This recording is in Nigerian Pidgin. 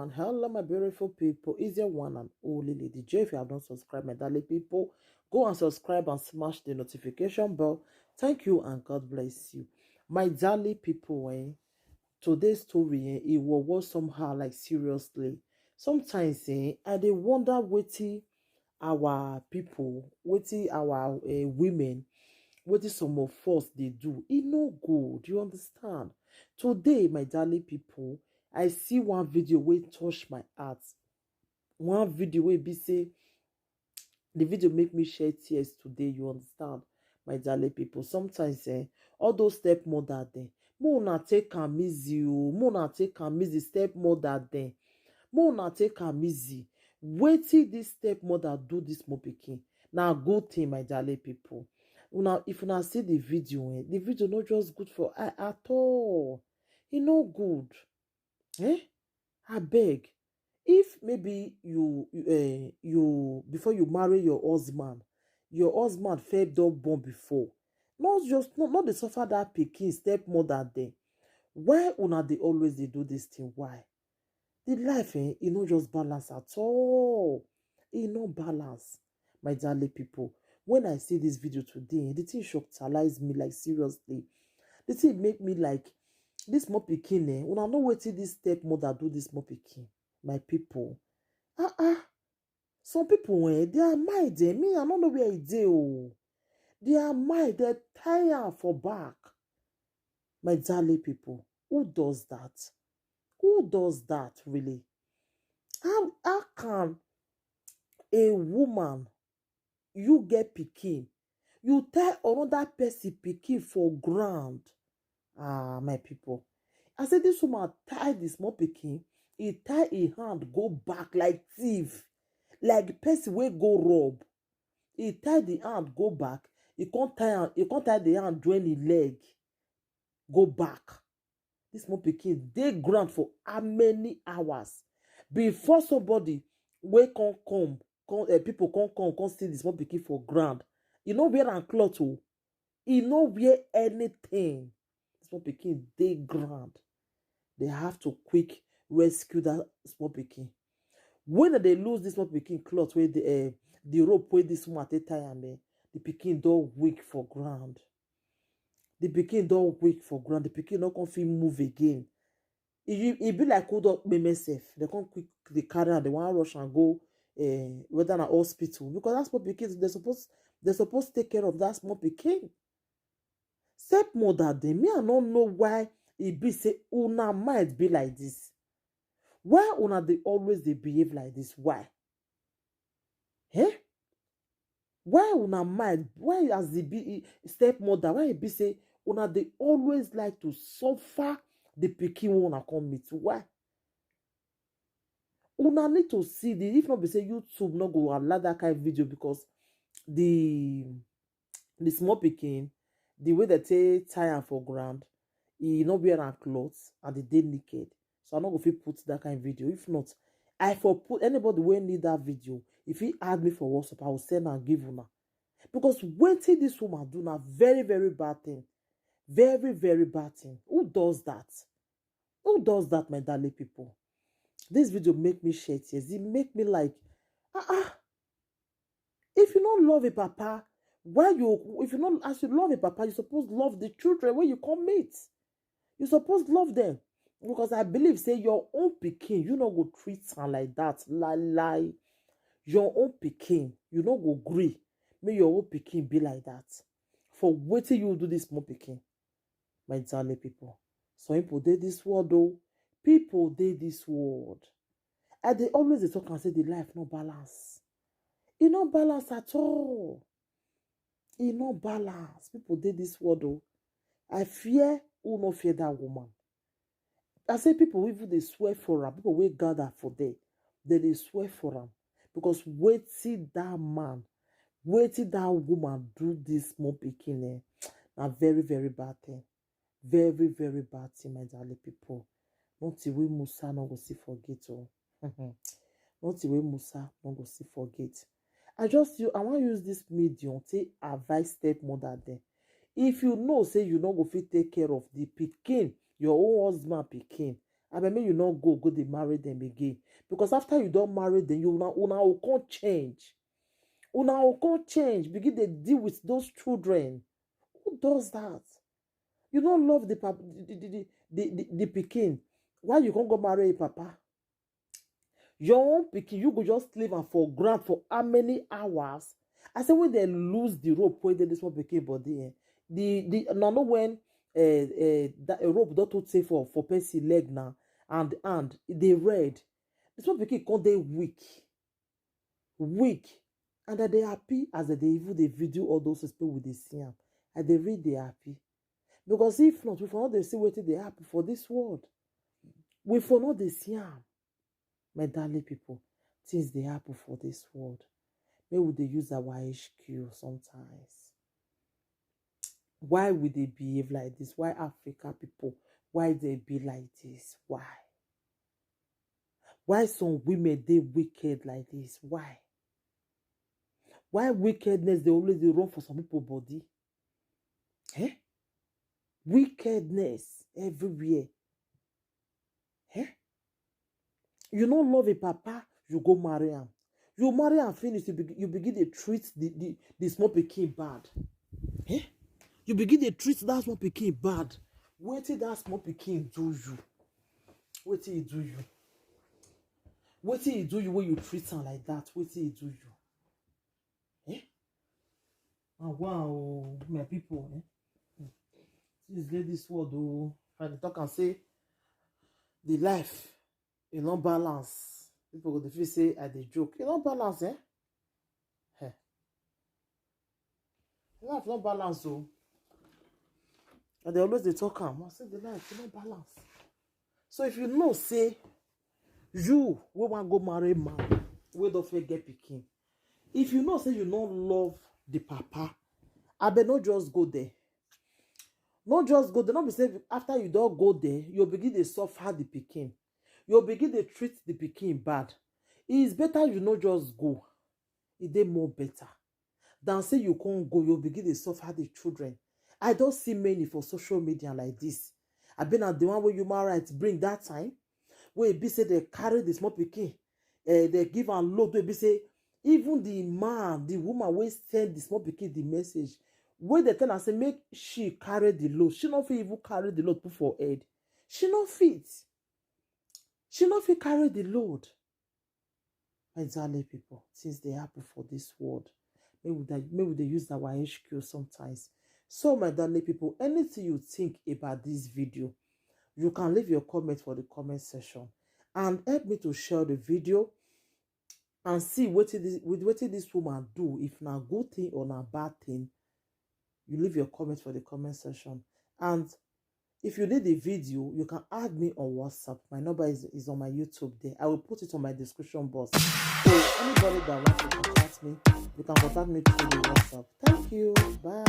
everyone. Hello, my beautiful people. Is your one and only Lady J. If you have not subscribed, my darling people, go and subscribe and smash the notification bell. Thank you and God bless you. My darling people, today's story, it was somehow like seriously. Sometimes, I dey wonder wetin our people, wetin our women, wetin some of us dey do. E no good, you understand? Today, my darling people, I see one video wey touch my heart. One video wey be say the video make me shed tears today, you understand? My darling people, sometimes all those stepmother dem, make una take am easy o, make una take am easy, stepmother dem, make una take am easy. Wetin dis stepmother do dis small pikin na good thing, my darling people. Una, if una see the video no just good for eye at all. E no good. Abeg, if maybe you before you marry your husband first don born before, not dey suffer that pikin stepmother dem. Why una dey always dey do this thing? Why? The life e no just balance at all. E no balance, my darling people. When I see this video today, the thing shocktalize me, like seriously. The thing make me like, this small pikin una know wetin this stepmother do this small pikin, my people. Some people their mind me I no know where e dey o. Their mind dey tie am for back. My darling people, who does that? Who does that really? How can a woman, you get pikin, you tie another person pikin for ground? My people, I say this woman tie the small pikin, e tie e hand go back like thief, like person wey go rob. E tie the hand go back, e can't tie the hand join the leg go back. This small pikin dey ground for how many hours before somebody wey come people come see the small pikin for ground? E no wear am cloth o, e no wear anything. Small pikin dey ground. They have to quick rescue that small pikin. When they lose this small pikin cloth wey the rope wey this woman take tie am, the pikin don weak for ground. The pikin don weak for ground. The pikin no come fit move again. E be like hold up meme sef. They come quick dey carry am, they wan rush and go whether na hospital, because that small pikin they supposed take care of that small pikin. Stepmother dem, me I no know why e be say una mind be like this. Why una dey always dey behave like this? Why? Why una mind? Why as the stepmother? Why e be say una dey always like to suffer the pikin wey una come meet? Why? Una need to see the, if not be say YouTube no go allow that kind of video, because the small pikin, the way they take tie am for ground, e no wear am cloth and e dey naked. So I no go fit put that kind of video. If not, I for put anybody wey need that video. If he add me for WhatsApp, I will send and give una. Because wetin this woman do na very, very bad thing. Very, very bad thing. Who does that? Who does that, my darling people? This video make me shed tears. It make me like, if you don't love a papa, if you don't, as you love a papa, you suppose love the children when you come meet. You suppose love them. Because I believe, say, your own pikin, you no go treat am like that. Lie. Your own pikin, you no go gree. May your own pikin be like that. For wetin you do this small pikin, my darling people. Some people dey this world though. People dey this world. And they always talk and say the life no balance. E no balance at all. E no balance. People dey this world though. I fear who no fear that woman. I say people even they swear for am. People wey gather for them, they swear for am. Because wetin that man, wetin that woman do this small pikin, na very, very bad thing. Very, very bad thing, my darling people. Not the way Musa no go see forget. Not the way Musa no go see forget. I want to use this medium to advise stepmother them. If you know, say you no go fit take care of the pikin, your own husband pikin, I mean, you not go they marry them again. Because after you don't marry them, una will can't change. Una will can't change. Begin to deal with those children. Who does that? You don't love the pikin. Why you can't go marry a papa? Your own pikin, you go just leave am for ground for how many hours? I say when they lose the rope wey dey this small pikin body, the na no when that a rope don too say for person leg now and dey red. The small pikin come dey weak, and I dey happy as I dey even dey video all those people we dey see am. I dey really dey happy because if not, we for not dey see wetin dey happen for this world. We for not dey see am. My darling people, things they happen for this world. Maybe we they use our HQ sometimes. Why would they behave like this? Why Africa people? Why they be like this? Why? Why some women they wicked like this? Why? Why wickedness they always they run for some people body? Eh? Wickedness everywhere. Eh? You don't love a papa, you go marry him. You marry and finish, you begin to treat the small pikin bad. Eh? You begin to treat that small pikin bad. Wait till that small pikin do you. Wait till he do you. Wait till he do you when you treat him like that. Wait till he do you. Eh? Oh, wow, my people. Eh? Please get this word, oh. I talk and say the life. You no balance. People go to say I dey joke. You no balance, eh? Hey. Life no balance, oh. And they always they talk am. I say the life you no balance. So if you know, say you we want go marry man, we don't get pikin. If you know, say you don't love the papa, I bet not just go there. Not just go there. Not be say after you don't go there, you'll begin to suffer the pikin. You'll begin to treat the pikin bad. It is better you not just go. It dey more better than say you can't go. You'll begin to suffer the children. I don't see many for social media like this. I been at the one where human rights bring that time where it be say they carry the small pikin, they give and load. They be say even the man, the woman will send the small pikin the message. Where they tell her say make she carry the load. She not fit even carry the load put for head. She not fit. She not fit carry the load. Exactly, people. Since they happen for this world, maybe they use our HQ sometimes. So, my darling people, anything you think about this video, you can leave your comment for the comment section and help me to share the video and see what this woman do. If na good thing or na bad thing, you leave your comment for the comment section. And if you need the video, you can add me on WhatsApp. My number is on my YouTube there. I will put it on my description box. So anybody that wants to contact me, you can contact me through the WhatsApp. Thank you. Bye.